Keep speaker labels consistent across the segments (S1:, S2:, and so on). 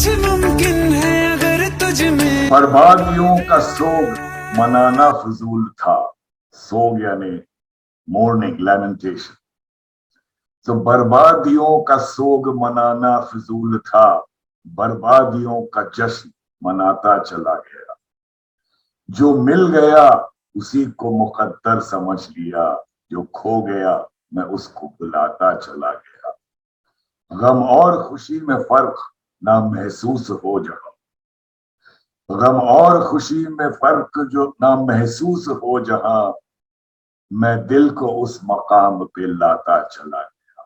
S1: कुछ मुमकिन है अगर तुझ में।
S2: बर्बादियों का सोग मनाना फजूल था। सोग यानी मोर्निंग लैमेंटेशन। तो बर्बादियों का सोग मनाना फजूल था, बर्बादियों का जश्न मनाता चला गया। जो मिल गया उसी को मुकद्दर समझ लिया, जो खो गया मैं उसको बुलाता चला गया। गम और खुशी में फर्क ना महसूस हो जहां, गम और खुशी में फर्क जो ना महसूस हो जहां, मैं दिल को उस मकाम पे लाता चला गया।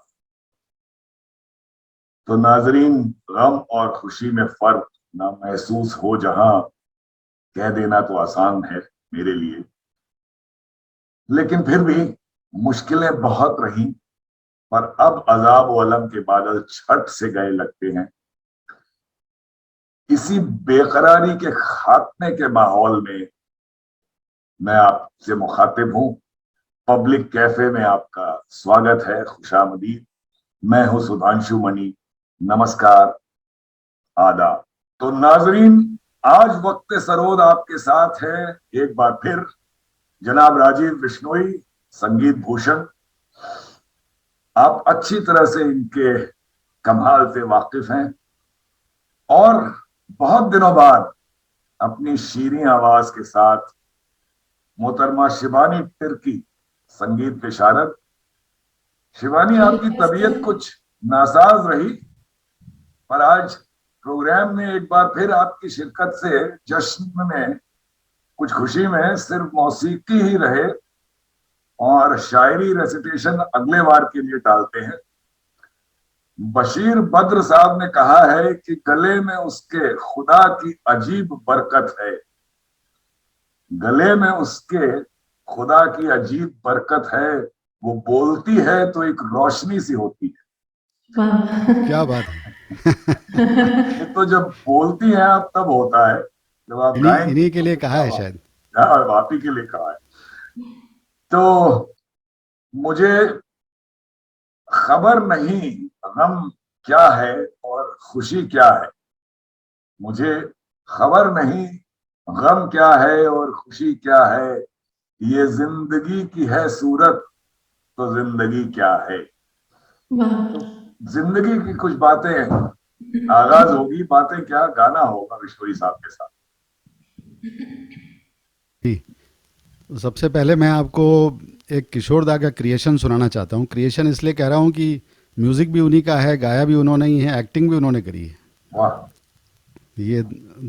S2: तो नाजरीन, गम और खुशी में फर्क ना महसूस हो जहां कह देना तो आसान है मेरे लिए, लेकिन फिर भी मुश्किलें बहुत रही। पर अब अजाब व अलम के बादल छठ से गए लगते हैं। इसी बेकरारी के खात्मे के माहौल में मैं आपसे मुखातिब हूं। पब्लिक कैफे में आपका स्वागत है, खुशामदीद। मैं हूं सुधांशु मणि। नमस्कार, आदाब। तो नाजरीन, आज वक्त सरोद आपके साथ है एक बार फिर जनाब राजीव बिश्नोई, संगीत भूषण। आप अच्छी तरह से इनके कमाल से वाकिफ हैं और बहुत दिनों बाद अपनी शीरीं आवाज के साथ मोहतरमा शिवानी तिर्की, संगीत विशारद। शिवानी, आपकी तबीयत कुछ नासाज रही, पर आज प्रोग्राम में एक बार फिर आपकी शिरकत से जश्न में, कुछ खुशी में सिर्फ मौसीकी ही रहे और शायरी रेसिटेशन अगले बार के लिए टालते हैं। बशीर बद्र साहब ने कहा है कि गले में उसके खुदा की अजीब बरकत है, गले में उसके खुदा की अजीब बरकत है। वो बोलती है तो एक रोशनी सी होती है।
S3: क्या बात है।
S2: ये तो जब बोलती है आप तब होता है, जब आप गाएंगे
S3: इन्हीं के लिए कहा है शायद।
S2: आप ही के लिए कहा है। तो मुझे खबर नहीं गम क्या है और खुशी क्या है, मुझे खबर नहीं गम क्या है और खुशी क्या है। ये जिंदगी की है सूरत तो जिंदगी क्या है। तो जिंदगी की कुछ बातें आगाज होगी, बातें क्या, गाना होगा विश्नोई साहब के साथ।
S3: तो सबसे पहले मैं आपको एक किशोर दा का क्रिएशन सुनाना चाहता हूँ। क्रिएशन इसलिए कह रहा हूँ कि म्यूज़िक भी उन्हीं का है, गाया भी उन्होंने ही है, एक्टिंग भी उन्होंने करी है।
S2: वाह।
S3: ये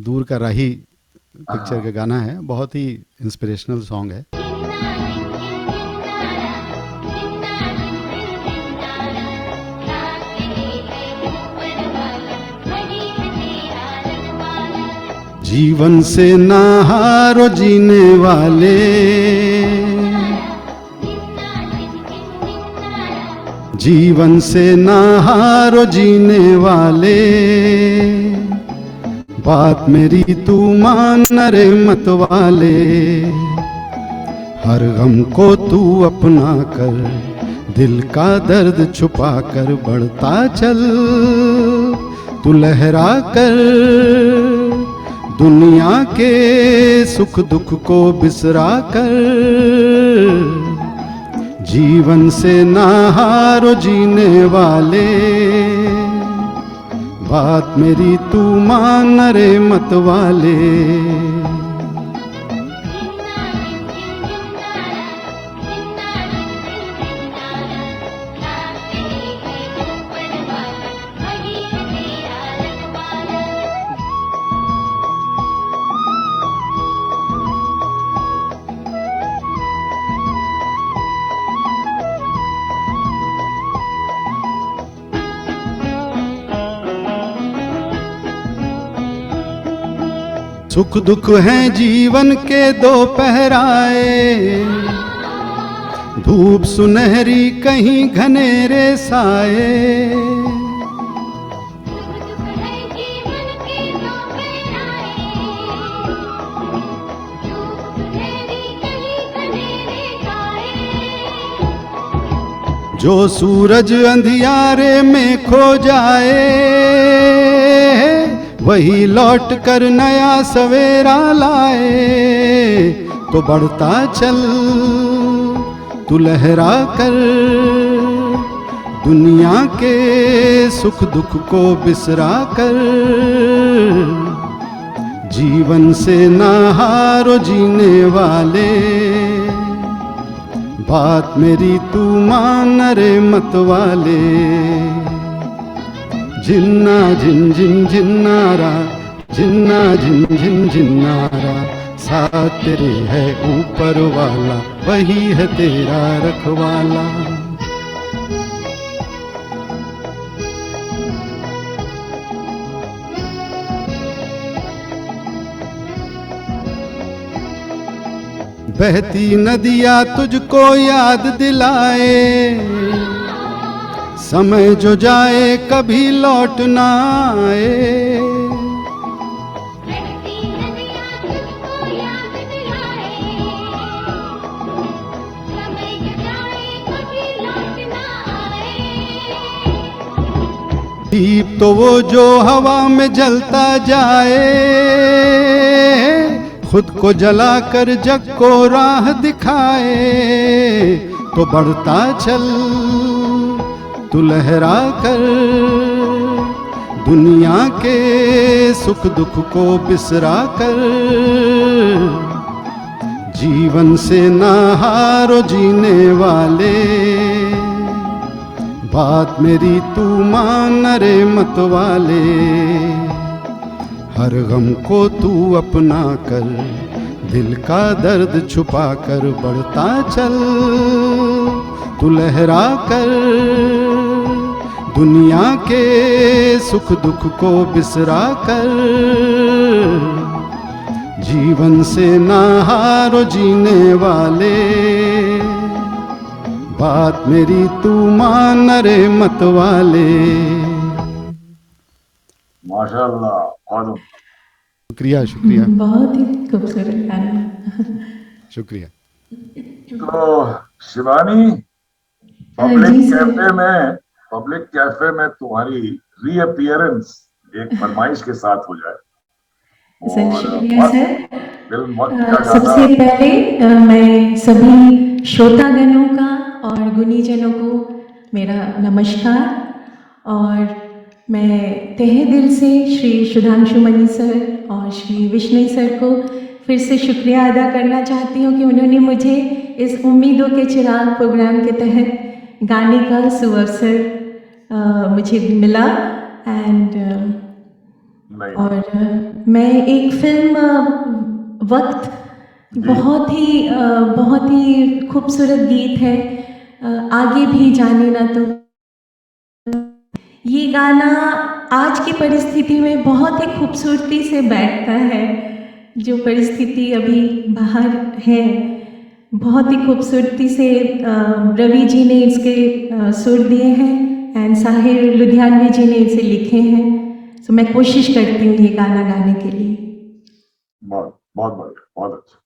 S3: दूर का राही पिक्चर का गाना है, बहुत ही इंस्पिरेशनल सॉन्ग है। जीवन से ना हारो जीने वाले, जीवन से ना हारो जीने वाले, बात मेरी तू मान रे मत वाले। हर गम को तू अपना कर, दिल का दर्द छुपा कर बढ़ता चल। तू लहरा कर दुनिया के सुख दुख को बिसरा कर। जीवन से ना हारो जीने वाले, बात मेरी तू मान रे मत वाले। सुख दुख हैं जीवन के दो पहराए, धूप सुनहरी कहीं घनेरे साए। जो सूरज अंधियारे में खो जाए, वही लौट कर नया सवेरा लाए। तो बढ़ता चल तू लहरा कर, दुनिया के सुख दुख को बिसरा कर। जीवन से ना हारो जीने वाले, बात मेरी तू मान रे मत वाले। जिन्ना झिन झिन झिन्नारा, जिन्ना झिन झिन झिन्नारा, साथ तेरे है ऊपर वाला, वही है तेरा रखवाला। बहती नदियाँ तुझको याद दिलाए, समय जो जाए कभी लौट ना आए। दीप तो वो जो हवा में जलता जाए, खुद को जलाकर जग को राह दिखाए। तो बढ़ता चल तू लहरा कर, दुनिया के सुख दुख को बिसरा कर। जीवन से ना हारो जीने वाले, बात मेरी तू मान रे मत वाले। हर गम को तू अपना कर, दिल का दर्द छुपा कर। बढ़ता चल तू लहरा कर, दुनिया के सुख दुख को बिसरा कर। जीवन से ना हारो जीने वाले, बात मेरी तू मान रे मत वाले।
S2: माशाल्लाह, बहुत
S3: शुक्रिया शुक्रिया
S4: बहुत ही खूबसूरत गाना।
S3: शुक्रिया।
S2: तो शिवानी,
S4: जी सर।
S2: पब्लिक कैफे में तुम्हारी रीअपियरेंस एक फरमाइश के साथ हो जाए।
S4: सर शुक्रिया सर।
S2: फिल्म वक्त का
S4: सबसे
S2: गाना।
S4: पहले मैं सभी श्रोतागणों का और गुणीजनों को मेरा नमस्कार। और मैं तहे दिल से श्री सुधांशु मणि सर और श्री विष्णु सर को फिर से शुक्रिया अदा करना चाहती हूँ कि उन्होंने मुझे इस उम्मीदों के चिराग प्रोग्राम के तहत गाने का सुअवसर मुझे मिला। और मैं एक फिल्म वक्त, बहुत ही खूबसूरत गीत है, आगे भी जाने ना तो। ये गाना आज की परिस्थिति में बहुत ही खूबसूरती से बैठता है। जो परिस्थिति अभी बाहर है, बहुत ही खूबसूरती से रवि जी ने इसके सुर दिए हैं एंड साहिर लुधियानवी जी ने इसे लिखे हैं। तो मैं कोशिश करती हूँ ये गाना गाने के लिए।
S2: बहुत बहुत बढ़िया, बहुत अच्छा।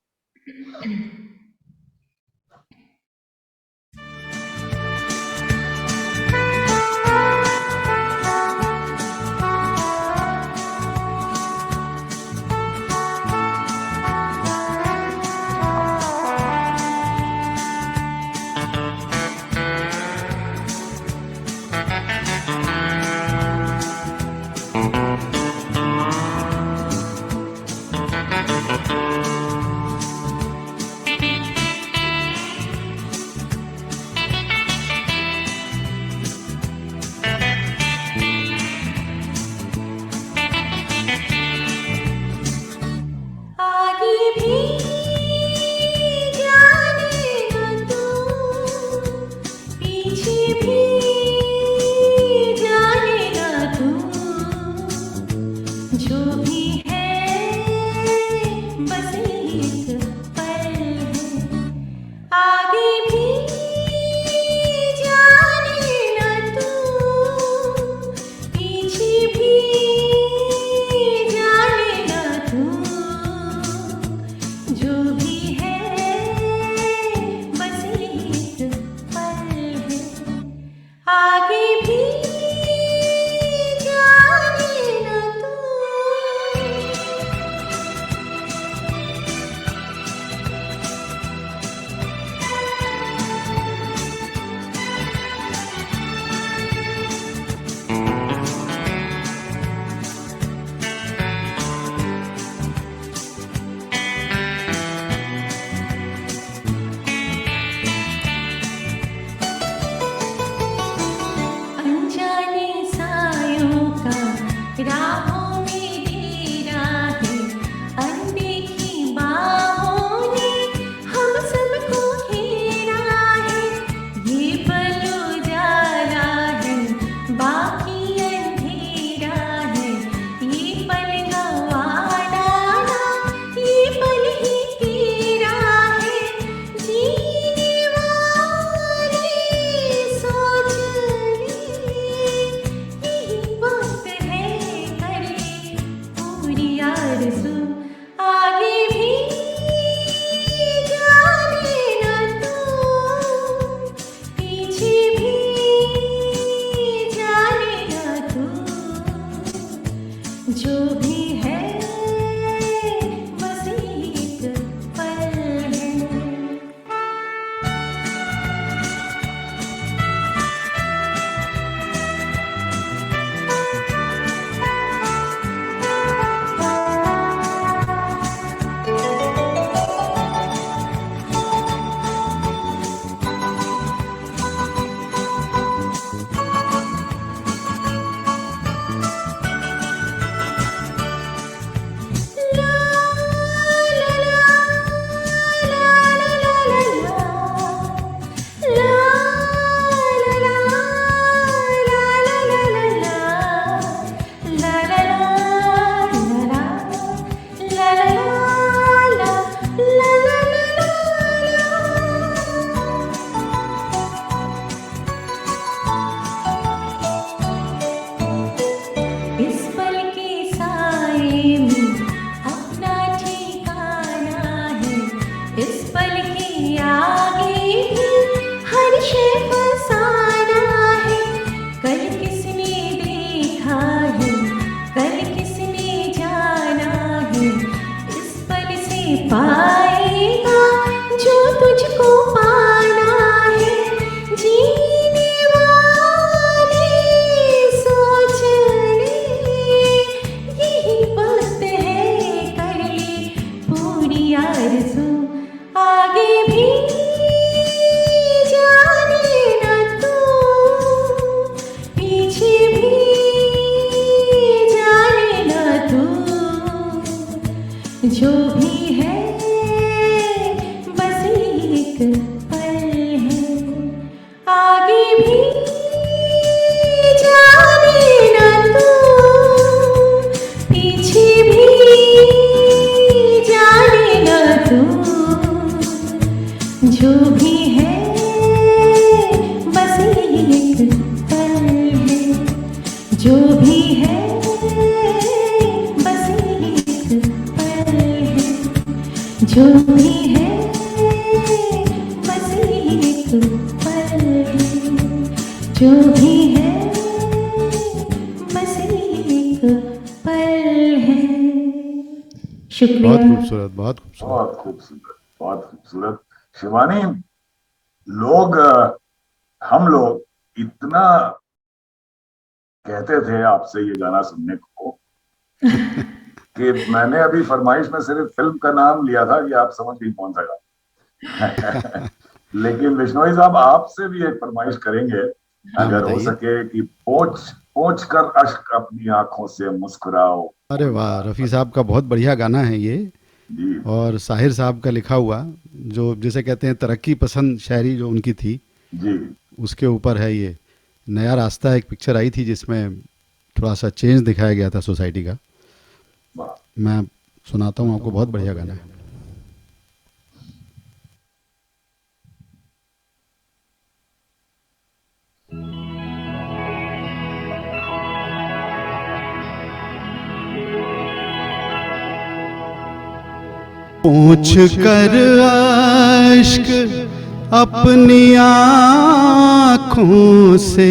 S4: जो भी है बस एक पल है। शुक्रिया।
S3: बहुत खूबसूरत, बहुत खूबसूरत।
S2: बहुत खूबसूरत, बहुत खूबसूरत। शिवानी, हम लोग इतना कहते थे आपसे ये गाना सुनने को कि मैंने अभी फरमाइश में सिर्फ फिल्म का नाम लिया था कि आप समझ नहीं कौन सा गाना। लेकिन बिश्नोई साहब, आपसे भी एक फरमाइश करेंगे,
S3: हाँ,
S2: अगर हो
S3: बताइए।
S2: सके, कि पोंछ पोंछ कर अश्क अपनी आंखों से मुस्कुराओ।
S3: अरे वाह, रफ़ी साहब का बहुत बढ़िया गाना है ये।
S2: जी
S3: और साहिर साहब का लिखा हुआ, जो जिसे कहते हैं तरक्की पसंद शायरी जो उनकी थी,
S2: जी।
S3: उसके ऊपर है ये। नया रास्ता एक पिक्चर आई थी जिसमें थोड़ा सा चेंज दिखाया गया था सोसाइटी का।
S2: वाह।
S3: मैं सुनाता हूँ आपको, बहुत बढ़िया गाना है। पूछ कर अश्क अपनी आँखों से,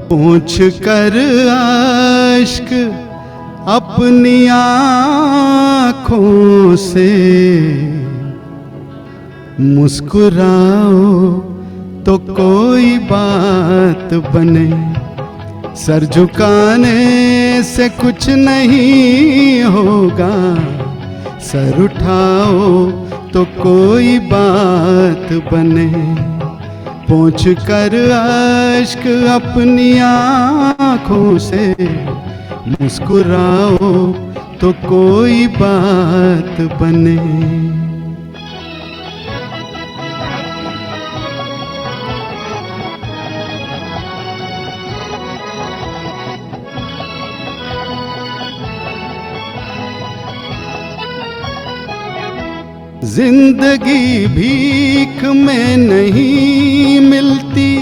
S3: पूछ कर अश्क अपनी आँखों से, मुस्कुराओ तो कोई बात बने, सर झुकाने से कुछ नहीं होगा, सर उठाओ तो कोई बात बने, पोंछ कर अश्क अपनी आँखों से, मुस्कुराओ तो कोई बात बने। जिंदगी भीख में नहीं मिलती,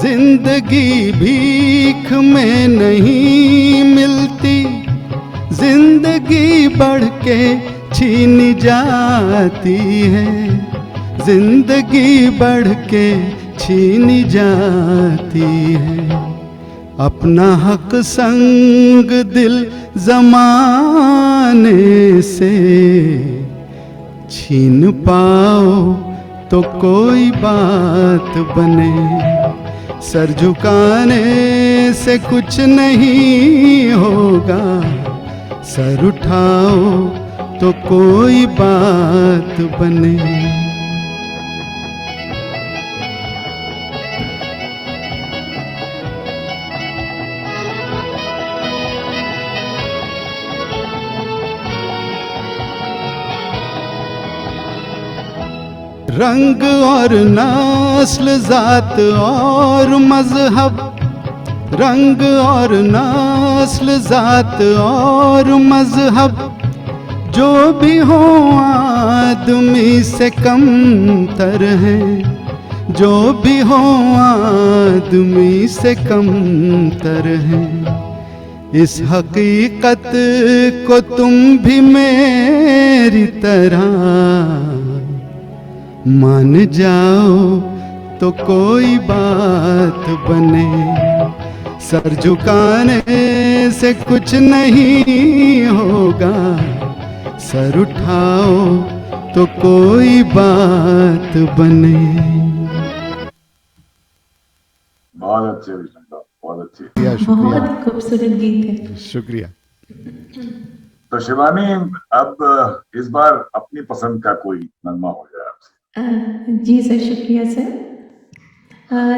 S3: जिंदगी भीख में नहीं मिलती, जिंदगी बढ़ के छीन जाती है, जिंदगी बढ़ के छीन जाती है। अपना हक संग दिल जमाने से छीन पाओ तो कोई बात बने, सर झुकाने से कुछ नहीं होगा, सर उठाओ तो कोई बात बने। रंग और नस्ल, जात और मजहब, रंग और नस्ल, जात और मजहब, जो भी हो आदमी से कमतर है, जो भी हो आदमी से कमतर है। इस हकीकत को तुम भी मेरी तरह मान जाओ तो कोई बात बने, सर झुकाने से कुछ नहीं होगा, सर उठाओ तो कोई बात बने।
S2: बहुत अच्छे विष्णु साहब, बहुत अच्छे।
S3: शुक्रिया,
S4: बहुत खूबसूरत गीत है।
S3: शुक्रिया।
S2: तो शिवानी, अब इस बार अपनी पसंद का कोई नगमा हो जाए आपसे।
S4: जी सर, शुक्रिया सर।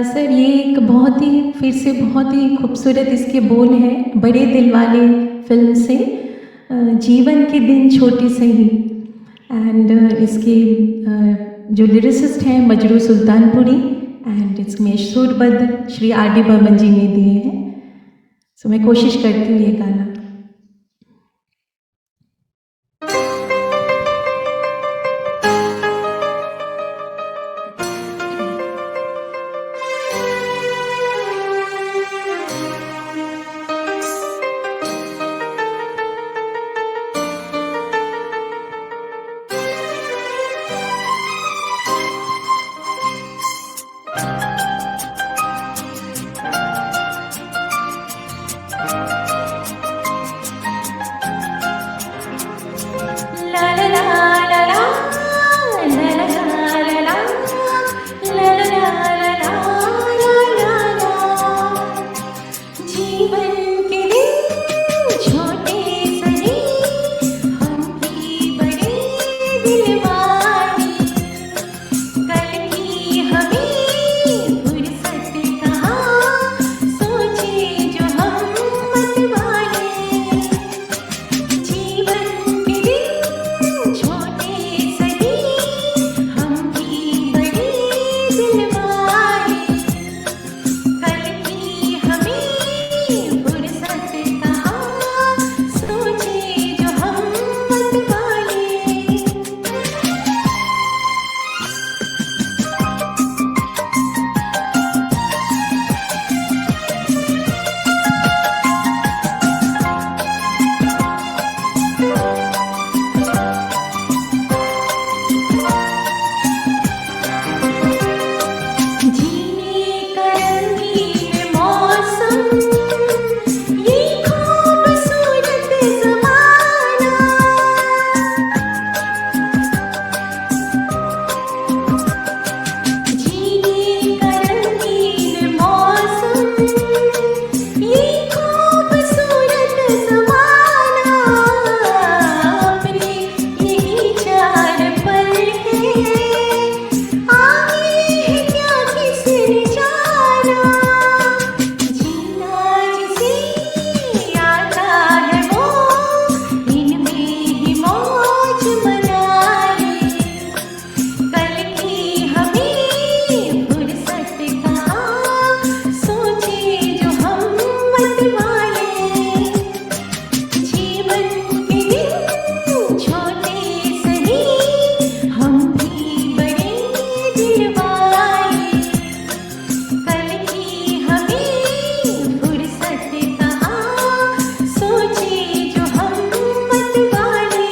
S4: सर ये एक बहुत ही फिर से बहुत ही खूबसूरत इसके बोल हैं, बड़े दिल वाले फिल्म से, जीवन के दिन छोटे सही। एंड इसके जो लिरिसिस्ट हैं मजरू सुल्तानपुरी, एंड इसमें सुरबद्ध श्री आर डी बर्मन जी ने दिए हैं। सो मैं कोशिश करती हूँ ये गाना। दिलवाले, कल की हमें फुर्सत कहाँ, सोचे जो हम मतवाले, जीवन के दिन छोटे सही, हम भी बड़े दिलवाले, कल की हमें फुर्सत कहाँ, सोचे जो हम मतवाले। जीने का रंगीन मौसम, ये खूबसूरत ज़माना, जीने का रंगीन मौसम, ये खूबसूरत ज़माना, अपने यही चार पल हैं, आगे है क्या किसने जाना, जीना जिसे आता है वो इनमें ही मौज मनाए, कल की हमें फुर्सत कहाँ, सोचे जो हम मतवाले, जीवन के दिन छोटे सही, हम भी बड़े दिलवाले, कल की हमें फुर्सत कहाँ, सोचे जो हम मतवाले।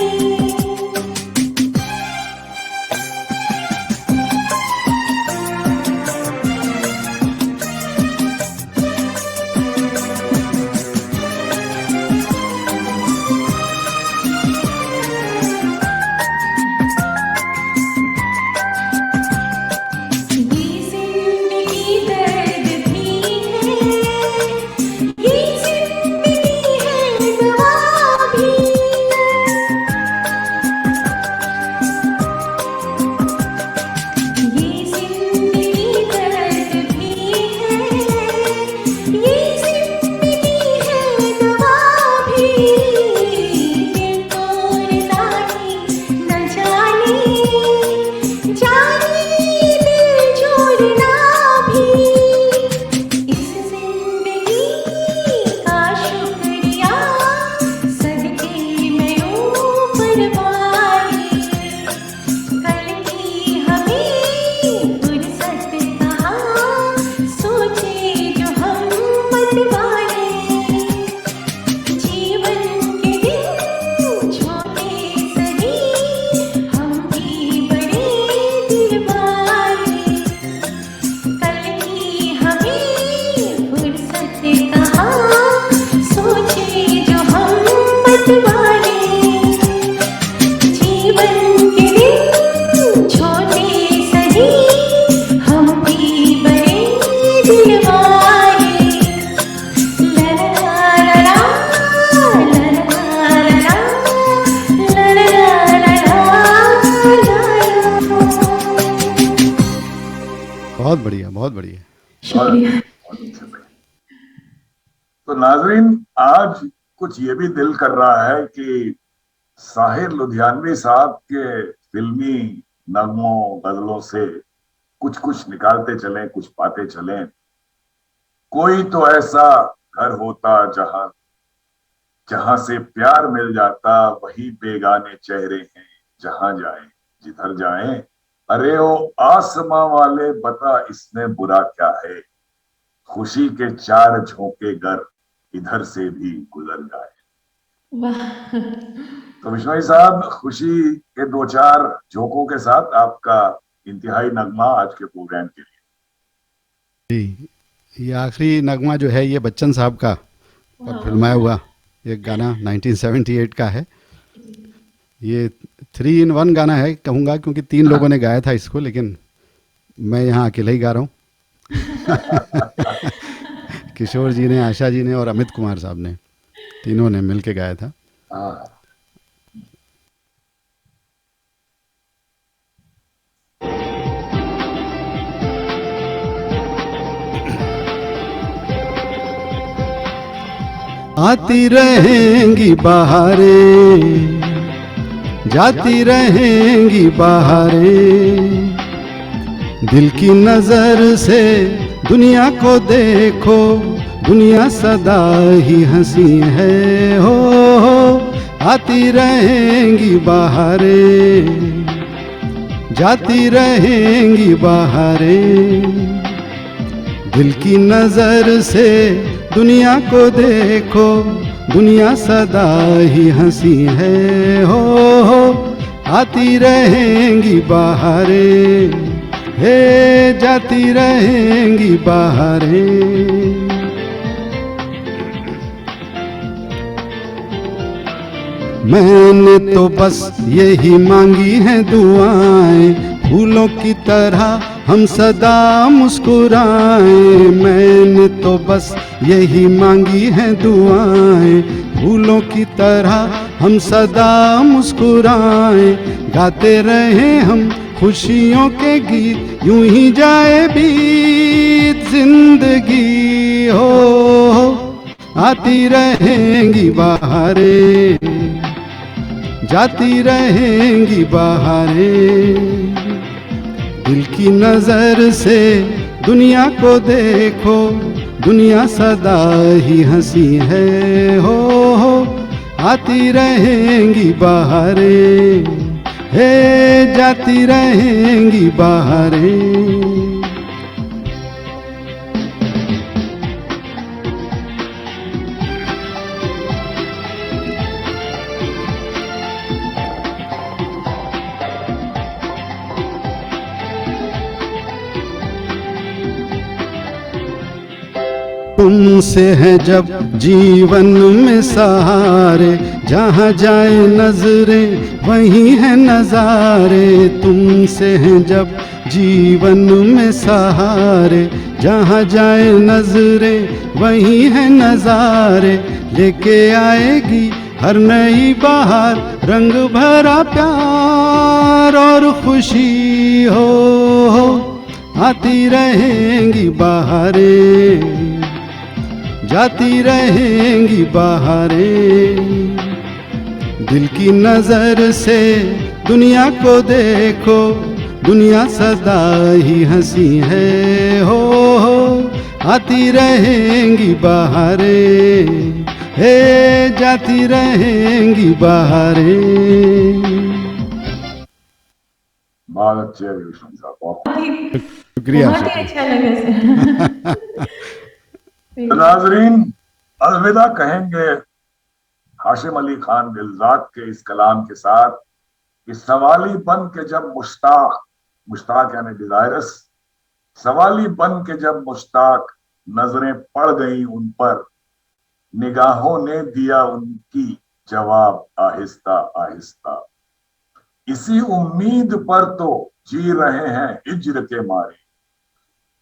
S4: ये ज़िंदगी दर्द भी है, ये ज़िंदगी है दवा भी, ये ज़िंदगी दर्द भी है, ये ज़िंदगी है दवा भी, दिल तोड़ना ही न जाने, जाने दिल जोड़ना भी, इस ज़िंदगी का शुक्रिया सदके मैं ऊपर वाले, कल की हमें फुर्सत कहाँ, सोचे जो हम मतवाले, जीवन के दिन छोटे सही, हम भी बड़े दिलवाले, कल की हमें फुर्सत कहाँ, सोचे जो हम मतवाले, जीवन के दिन छोटे सही, हम भी बड़े दिलवाले, ला ला ला ला ला ला ला ला ला ला ला।
S3: बहुत बढ़िया, बहुत बढ़िया।
S4: शुक्रिया।
S2: बहुत अच्छे थे। तो नाजरीन, आज कुछ ये भी दिल कर रहा है कि साहिर लुधियानवी साहब के फिल्मी नगमों गजलों से कुछ कुछ निकालते चलें, कुछ पाते चलें। कोई तो ऐसा घर होता जहां जहां से प्यार मिल जाता, वही बेगाने चेहरे हैं जहां जाएं जिधर जाएं, अरे ओ आसमां वाले बता इसमें बुरा क्या है, खुशी के चार झोंके गर इधर से भी गुजर जाए।
S4: वाह,
S2: तो बिश्नोई साहब, खुशी के दो चार झोंकों के साथ आपका इंतहाई नगमा आज के प्रोग्राम के लिए।
S3: जी, ये आखिरी नगमा जो है ये बच्चन साहब का और फिल्माया हुआ एक गाना 1978 का है। ये 3 in 1 गाना है कहूँगा, क्योंकि 3 लोगों ने गाया था इसको, लेकिन मैं यहाँ अकेले ही गा रहा हूँ। किशोर जी ने, आशा जी ने और अमित कुमार साहब ने, तीनों ने मिल के गाया था। आती रहेंगी बहारें, जाती रहेंगी बहारें। दिल की नजर से दुनिया को देखो, दुनिया सदा ही हंसी है हो। आती रहेंगी बहारें, जाती रहेंगी बहारें। दिल की नजर से दुनिया को देखो, दुनिया सदा ही हंसी है हो। आती रहेंगी बहारें, हे जाती रहेंगी बहारें। मैंने तो बस यही मांगी हैं दुआएं, फूलों की तरह हम सदा मुस्कुराएं। मैंने तो बस यही मांगी हैं दुआएं, फूलों की तरह हम सदा मुस्कुराएं। गाते रहे हम खुशियों के गीत, यूं ही जाए बीत जिंदगी हो। आती रहेंगी बहारें, जाती रहेंगी बहारें। दिल की नजर से दुनिया को देखो, दुनिया सदा ही हंसी है हो। आती रहेंगी बहारें, हे जाती रहेंगी बहारें। तुमसे है जब जीवन में सहारे, जहाँ जाए नजरें वहीं है नजारे। तुमसे हैं जब जीवन में सहारे, जहाँ जाए नजरें वहीं है नजारे। लेके आएगी हर नई बहार, रंग भरा प्यार और खुशी हो। आती रहेंगी बहारें, जाती रहेंगी बहारें। दिल की नजर से दुनिया को देखो, दुनिया सदा ही हंसी है हो। आती रहेंगी बहारें, हे जाती रहेंगी बहारें।
S2: बहुत अच्छे है विष्णु साहब, बहुत
S3: शुक्रिया।
S4: बहुत ही अच्छा लगा सर।
S2: नाजरीन, अलविदा कहेंगे हाशिम अली खान दिलजाद के इस कलाम के साथ कि सवाली बन के जब मुश्ताक, मुश्ताक यानी डिजायरस, सवाली बन के जब मुश्ताक नजरें पड़ गई उन पर, निगाहों ने दिया उनकी जवाब आहिस्ता आहिस्ता। इसी उम्मीद पर तो जी रहे हैं हिज्र के मारे,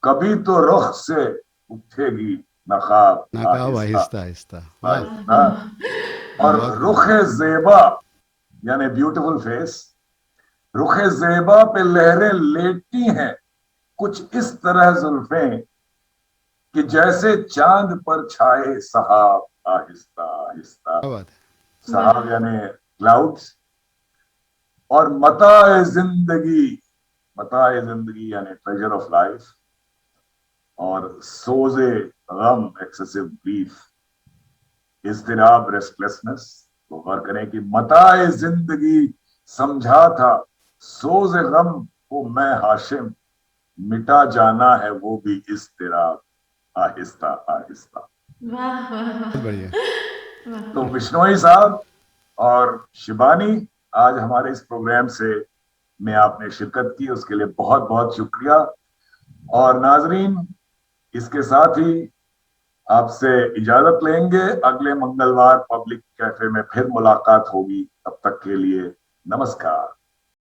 S2: कभी तो रुख से उठेगी नकाब
S3: आहिस्ता आहिस्ता।
S2: आहिस्ता। और रुखे जेबा यानी ब्यूटीफुल फेस, रुखे जेबा पे लहरें लेटी हैं कुछ इस तरह जुल्फें कि जैसे चांद पर छाए सहाब आहिस्ता आहिस्ता। सहाब यानी क्लाउड्स। और मताए जिंदगी यानी ट्रेजर ऑफ लाइफ। और सोजे गम एक्सेसिव ग्रीफ, इज़्तिराब रेस्टलेसनेस। तो गौर करें कि मताए जिंदगी समझा था, सोजे गम को मैं हाशिम, मिटा जाना है वो भी इज़्तिराब आहिस्ता आहिस्ता।
S4: वाह वाह
S3: बढ़िया।
S2: तो बिश्नोई साहब और शिबानी, आज हमारे इस प्रोग्राम से में आपने शिरकत की, उसके लिए बहुत बहुत शुक्रिया। और नाजरीन, इसके साथ ही आपसे इजाजत लेंगे। अगले मंगलवार पब्लिक कैफे में फिर मुलाकात होगी। तब तक के लिए नमस्कार।